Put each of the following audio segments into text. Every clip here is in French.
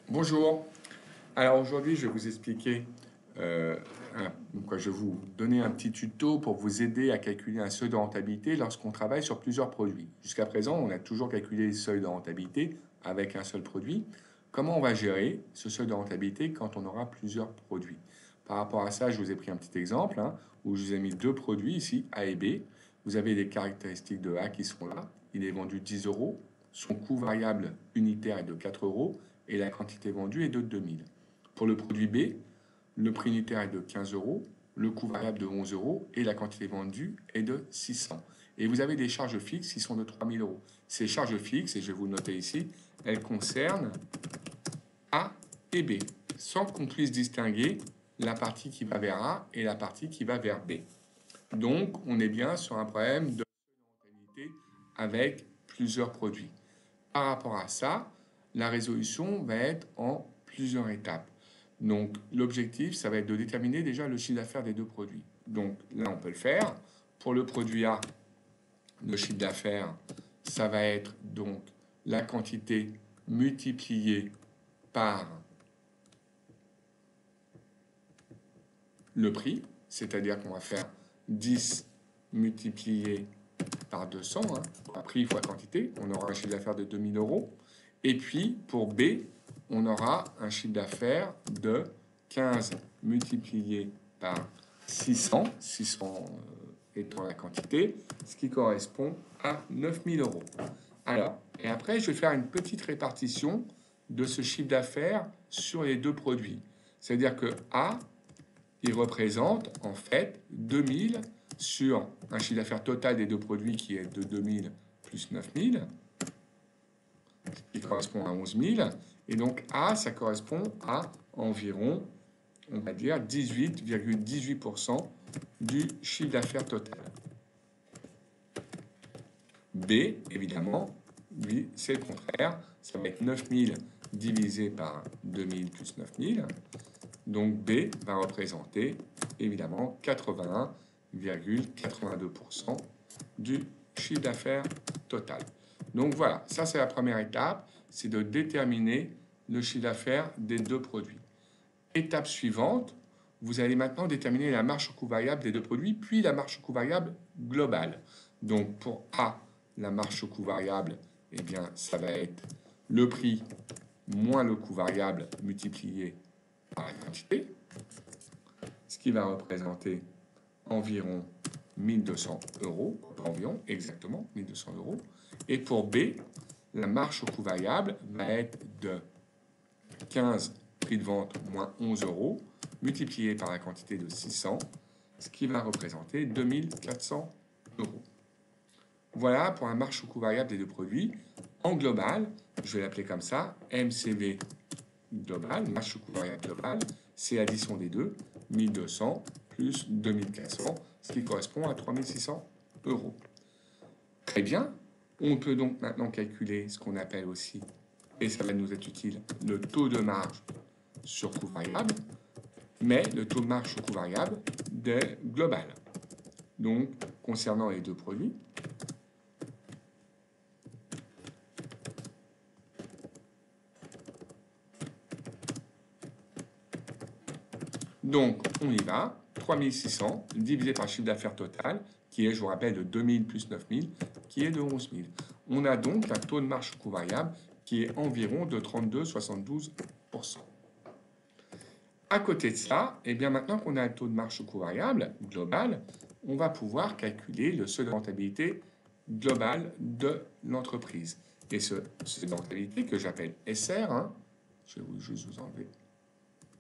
Bonjour. Alors aujourd'hui, je vais vous expliquer, je vais vous donner un petit tuto pour vous aider à calculer un seuil de rentabilité lorsqu'on travaille sur plusieurs produits. Jusqu'à présent, on a toujours calculé les seuils de rentabilité avec un seul produit. Comment on va gérer ce seuil de rentabilité quand on aura plusieurs produits? Par rapport à ça, je vous ai pris un petit exemple où je vous ai mis deux produits ici, A et B. Vous avez les caractéristiques de A qui sont là. Il est vendu 10 euros. Son coût variable unitaire est de 4 euros et la quantité vendue est de 2000. Pour le produit B, le prix unitaire est de 15 euros, le coût variable de 11 euros et la quantité vendue est de 600. Et vous avez des charges fixes qui sont de 3000 euros. Ces charges fixes, et je vais vous le noter ici, elles concernent A et B, sans qu'on puisse distinguer la partie qui va vers A et la partie qui va vers B. Donc, on est bien sur un problème de rentabilité avec plusieurs produits. Par rapport à ça, la résolution va être en plusieurs étapes. Donc, l'objectif, ça va être de déterminer déjà le chiffre d'affaires des deux produits. Donc, là, on peut le faire. Pour le produit A, le chiffre d'affaires, ça va être donc la quantité multipliée par le prix, c'est-à-dire qu'on va faire 10 multiplié par 200, prix fois quantité, on aura un chiffre d'affaires de 2000 euros. Et puis, pour B, on aura un chiffre d'affaires de 15 multiplié par 600, 600 étant la quantité, ce qui correspond à 9000 euros. Alors, et après, je vais faire une petite répartition de ce chiffre d'affaires sur les deux produits. C'est-à-dire que A, il représente en fait 2000 sur un chiffre d'affaires total des deux produits qui est de 2000 plus 9000, qui correspond à 11 000. Et donc A, ça correspond à environ, on va dire, 18,18% du chiffre d'affaires total. B, évidemment, lui, c'est le contraire. Ça va être 9000 divisé par 2000 plus 9000. Donc B va représenter évidemment 81,82% du chiffre d'affaires total. Donc voilà, ça c'est la première étape, c'est de déterminer le chiffre d'affaires des deux produits. Étape suivante, vous allez maintenant déterminer la marge sur coût variable des deux produits, puis la marge sur coût variable globale. Donc pour A, la marge sur coût variable, eh bien ça va être le prix moins le coût variable multiplié par la quantité, ce qui va représenter environ 1200 euros, environ exactement 1200 euros. Et pour B, la marge au coût variable va être de 15 prix de vente moins 11 euros multiplié par la quantité de 600, ce qui va représenter 2400 euros. Voilà pour la marge au coût variable des deux produits. En global, je vais l'appeler comme ça, MCV global, marge au coût variable global, c'est l'addition des deux, 1200 plus 2400, ce qui correspond à 3600 euros. Très bien, on peut donc maintenant calculer ce qu'on appelle aussi, et ça va nous être utile, le taux de marge sur coût variable, mais le taux de marge sur coût variable global. Donc, concernant les deux produits, donc, on y va. 3600 divisé par le chiffre d'affaires total, qui est, je vous rappelle, de 2000 plus 9000, qui est de 11 000. On a donc un taux de marge sur coût variable qui est environ de 32,72%. À côté de ça, et bien maintenant qu'on a un taux de marge sur coût variable global, on va pouvoir calculer le seuil de rentabilité global de l'entreprise. Et ce seuil de rentabilité que j'appelle SR, je vais juste vous enlever.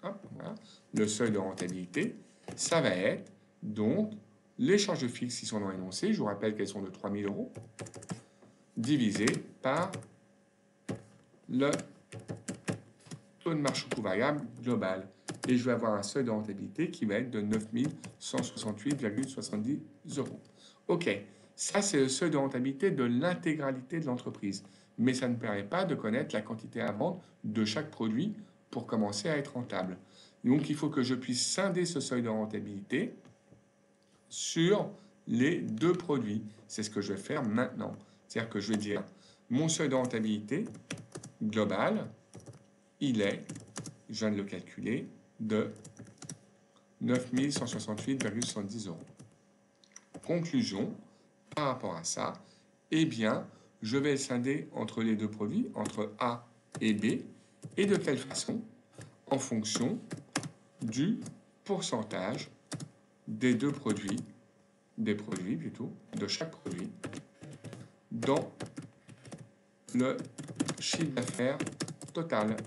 Hop, voilà. Le seuil de rentabilité, ça va être donc les charges fixes qui sont dans l'énoncé, je vous rappelle qu'elles sont de 3000 euros, divisé par le taux de marge sur coût variable global. Et je vais avoir un seuil de rentabilité qui va être de 9168,70 euros. Ok, ça c'est le seuil de rentabilité de l'intégralité de l'entreprise. Mais ça ne permet pas de connaître la quantité à vendre de chaque produit pour commencer à être rentable. Donc il faut que je puisse scinder ce seuil de rentabilité sur les deux produits. C'est ce que je vais faire maintenant. C'est-à-dire que je vais dire mon seuil de rentabilité global il est, je viens de le calculer, de 9 168,70 €. Conclusion, par rapport à ça, eh bien, je vais le scinder entre les deux produits, entre A et B, et de quelle façon? En fonction du pourcentage des deux produits, de chaque produit, dans le chiffre d'affaires total.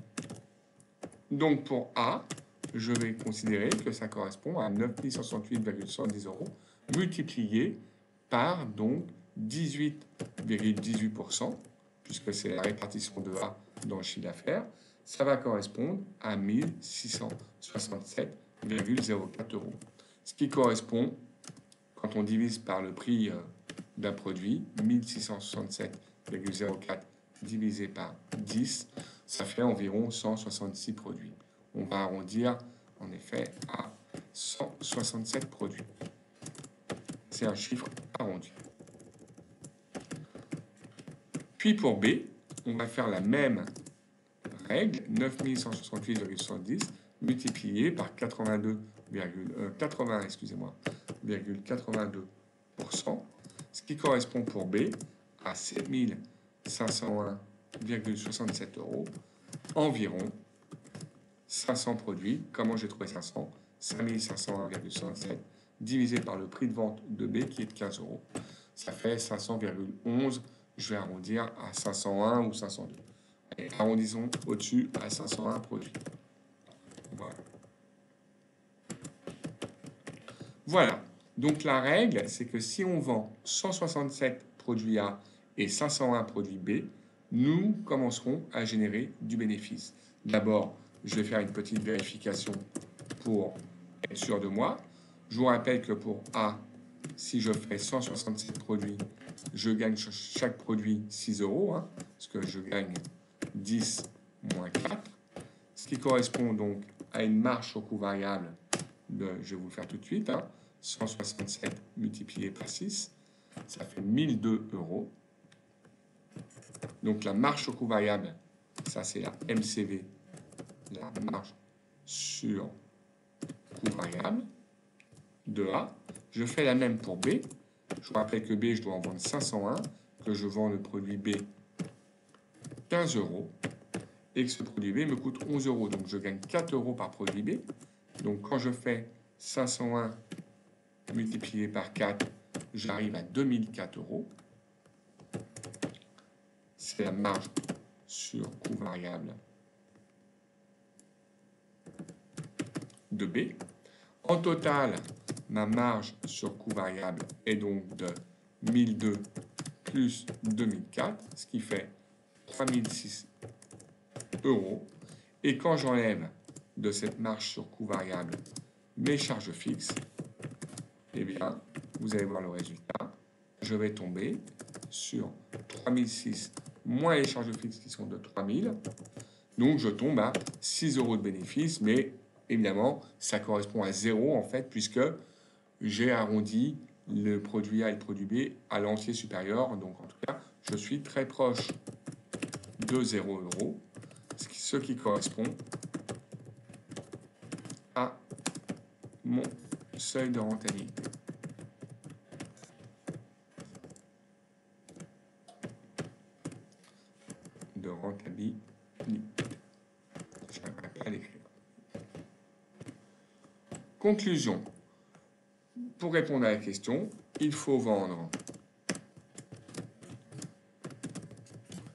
Donc pour A, je vais considérer que ça correspond à 9 168,70 € multiplié par donc 18,18%, puisque c'est la répartition de A dans le chiffre d'affaires, ça va correspondre à 1667,04 €. Ce qui correspond, quand on divise par le prix d'un produit, 1667,04 divisé par 10, ça fait environ 166 produits. On va arrondir en effet à 167 produits. C'est un chiffre arrondi. Puis pour B, on va faire la même règle, 9168,70 multiplié par 80,82%, ce qui correspond pour B à 7501,67 €, environ 500 produits. Comment j'ai trouvé 500? 5501,67 divisé par le prix de vente de B qui est de 15 €. Ça fait 500,11. Je vais arrondir à 501 ou 502. Et arrondissons au-dessus à 501 produits. Voilà. Donc la règle, c'est que si on vend 167 produits A et 501 produits B, nous commencerons à générer du bénéfice. D'abord, je vais faire une petite vérification pour être sûr de moi. Je vous rappelle que pour A, si je fais 167 produits, je gagne sur chaque produit 6 €, parce que je gagne 10 moins 4, ce qui correspond donc à une marge sur coût variable de, je vais vous le faire tout de suite, 167 multiplié par 6, ça fait 1002 €. Donc la marge sur coût variable, ça c'est la MCV, la marge sur coût variable de A. Je fais la même pour B. Je vous rappelle que B, je dois en vendre 501, que je vends le produit B 15 € et que ce produit B me coûte 11 €. Donc je gagne 4 € par produit B. Donc quand je fais 501 multiplié par 4, j'arrive à 2004 €. C'est la marge sur coût variable de B. En total, ma marge sur coût variable est donc de 1002 plus 2004, ce qui fait 3006 €. Et quand j'enlève de cette marge sur coût variable mes charges fixes, eh bien, vous allez voir le résultat. Je vais tomber sur 3006 moins les charges fixes qui sont de 3000. Donc, je tombe à 6 € de bénéfice, mais évidemment, ça correspond à 0 en fait, puisque j'ai arrondi le produit A et le produit B à l'entier supérieur. Donc, en tout cas, je suis très proche de 0 €, ce qui correspond à mon seuil de rentabilité. Je n'arriverai pas à l'écrire. Conclusion. Pour répondre à la question, il faut vendre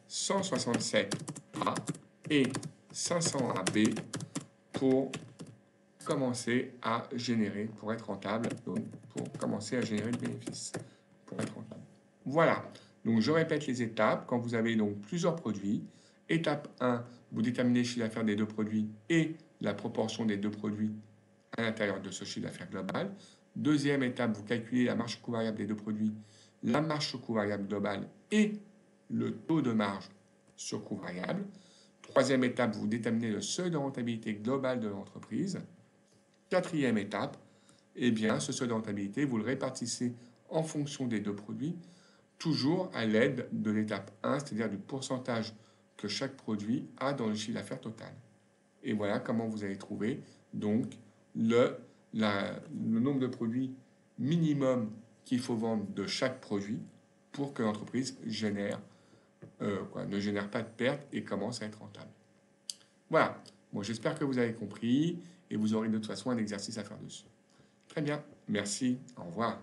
167 A et 500 AB pour commencer à générer, pour être rentable, donc pour commencer à générer le bénéfice, pour être rentable. Voilà. Donc je répète les étapes. Quand vous avez donc plusieurs produits, étape 1, vous déterminez le chiffre d'affaires des deux produits et la proportion des deux produits à l'intérieur de ce chiffre d'affaires global. Deuxième étape, vous calculez la marge sur coût variable des deux produits, la marge sur coût variable globale et le taux de marge sur coût variable. Troisième étape, vous déterminez le seuil de rentabilité globale de l'entreprise. Quatrième étape, eh bien, ce seuil de rentabilité, vous le répartissez en fonction des deux produits, toujours à l'aide de l'étape 1, c'est-à-dire du pourcentage que chaque produit a dans le chiffre d'affaires total. Et voilà comment vous allez trouver donc le nombre de produits minimum qu'il faut vendre de chaque produit pour que l'entreprise ne génère pas de perte et commence à être rentable. Voilà. Bon, j'espère que vous avez compris et vous aurez de toute façon un exercice à faire dessus. Très bien. Merci. Au revoir.